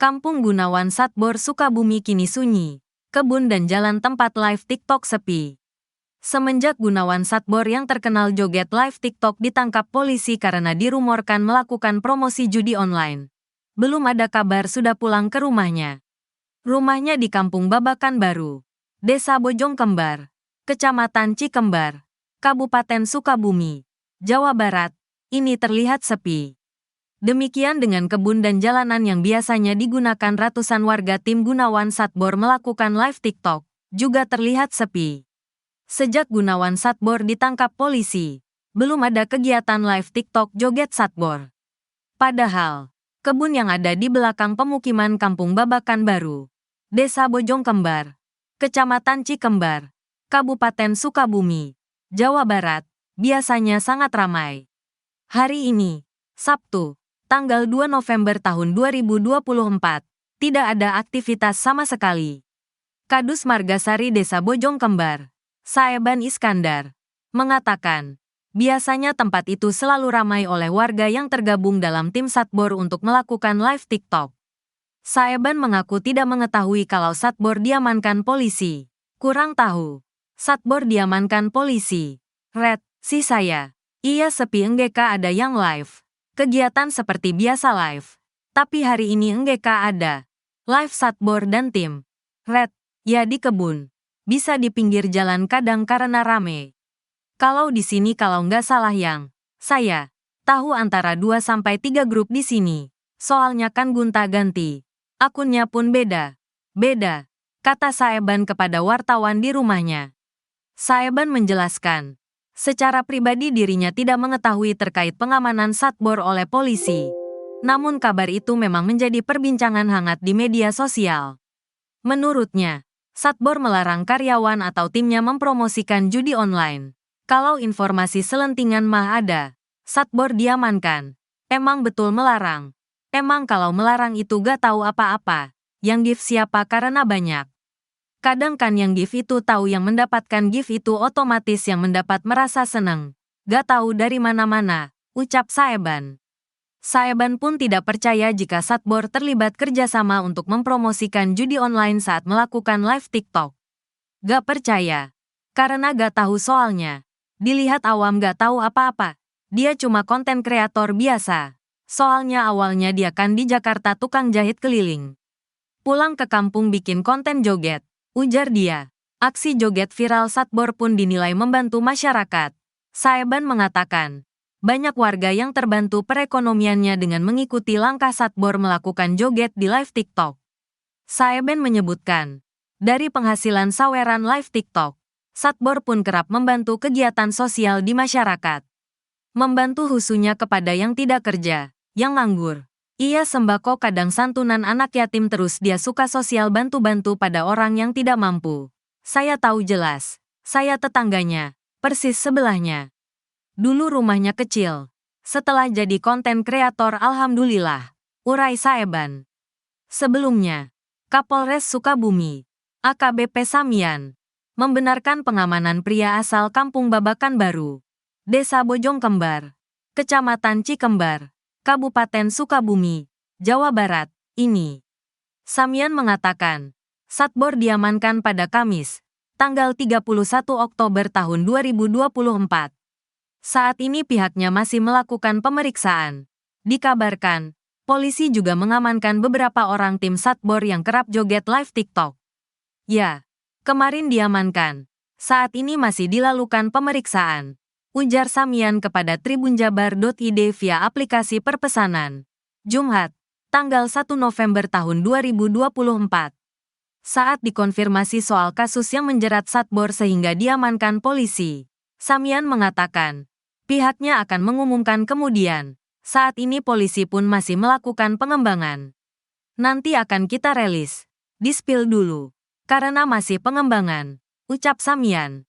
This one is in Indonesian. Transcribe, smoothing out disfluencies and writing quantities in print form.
Kampung Gunawan Satbor Sukabumi kini sunyi. Kebun dan jalan tempat live TikTok sepi. Semenjak Gunawan Satbor yang terkenal joget live TikTok ditangkap polisi karena dirumorkan melakukan promosi judi online, belum ada kabar sudah pulang ke rumahnya. Rumahnya di Kampung Babakan Baru, Desa Bojong Kembar, Kecamatan Cikembar, Kabupaten Sukabumi, Jawa Barat, ini terlihat sepi. Demikian dengan kebun dan jalanan yang biasanya digunakan ratusan warga tim Gunawan Satbor melakukan live TikTok, juga terlihat sepi. Sejak Gunawan Satbor ditangkap polisi, belum ada kegiatan live TikTok joget Satbor. Padahal, kebun yang ada di belakang pemukiman Kampung Babakan Baru, Desa Bojong Kembar, Kecamatan Cikembar, Kabupaten Sukabumi, Jawa Barat, biasanya sangat ramai. Hari ini, Sabtu, tanggal 2 November tahun 2024, tidak ada aktivitas sama sekali. Kadus Margasari Desa Bojong Kembar, Saeban Iskandar, mengatakan, biasanya tempat itu selalu ramai oleh warga yang tergabung dalam tim Satbor untuk melakukan live TikTok. Saeban mengaku tidak mengetahui kalau Satbor diamankan polisi. Kurang tahu. Satbor diamankan polisi. Red, si saya. Iya sepi enggak ada yang live. Kegiatan seperti biasa live. Tapi hari ini enggak ada. Live Satbor dan tim. Red, ya di kebun. Bisa di pinggir jalan kadang karena rame. Kalau di sini kalau nggak salah yang saya tahu antara 2-3 grup di sini. Soalnya kan gonta-ganti. Akunnya pun beda. Beda, kata Saeban kepada wartawan di rumahnya. Saeban menjelaskan, secara pribadi dirinya tidak mengetahui terkait pengamanan Satbor oleh polisi. Namun kabar itu memang menjadi perbincangan hangat di media sosial. Menurutnya, Satbor melarang karyawan atau timnya mempromosikan judi online. Kalau informasi selentingan mah ada, Satbor diamankan. Emang betul melarang. Emang kalau melarang itu gak tahu apa-apa. Yang gift siapa karena banyak. Kadang kan yang gift itu tahu yang mendapatkan gift itu otomatis yang mendapat merasa seneng. Gak tahu dari mana-mana, ucap Saeban. Saeban pun tidak percaya jika Satbor terlibat kerjasama untuk mempromosikan judi online saat melakukan live TikTok. Gak percaya. Karena gak tahu soalnya. Dilihat awam gak tahu apa-apa. Dia cuma konten kreator biasa. Soalnya awalnya dia kan di Jakarta tukang jahit keliling. Pulang ke kampung bikin konten joget. Ujar dia, aksi joget viral Satbor pun dinilai membantu masyarakat. Saeban mengatakan, banyak warga yang terbantu perekonomiannya dengan mengikuti langkah Satbor melakukan joget di live TikTok. Saeban menyebutkan, dari penghasilan saweran live TikTok, Satbor pun kerap membantu kegiatan sosial di masyarakat. Membantu khususnya kepada yang tidak kerja, yang nganggur. Ia sembako kadang santunan anak yatim terus dia suka sosial bantu-bantu pada orang yang tidak mampu. Saya tahu jelas. Saya tetangganya. Persis sebelahnya. Dulu rumahnya kecil. Setelah jadi konten kreator alhamdulillah. Urai Saeban. Sebelumnya, Kapolres Sukabumi, AKBP Samian, membenarkan pengamanan pria asal Kampung Babakan Baru, Desa Bojong Kembar, Kecamatan Cikembar, Kabupaten Sukabumi, Jawa Barat, ini. Samian mengatakan, Satbor diamankan pada Kamis, tanggal 31 Oktober tahun 2024. Saat ini pihaknya masih melakukan pemeriksaan. Dikabarkan, polisi juga mengamankan beberapa orang tim Satbor yang kerap joget live TikTok. Ya, kemarin diamankan. Saat ini masih dilakukan pemeriksaan. Ujar Samian kepada tribunjabar.id via aplikasi perpesanan. Jumat, tanggal 1 November tahun 2024. Saat dikonfirmasi soal kasus yang menjerat Satbor sehingga diamankan polisi, Samian mengatakan, pihaknya akan mengumumkan kemudian. Saat ini polisi pun masih melakukan pengembangan. Nanti akan kita rilis. Di-spill dulu. Karena masih pengembangan, ucap Samian.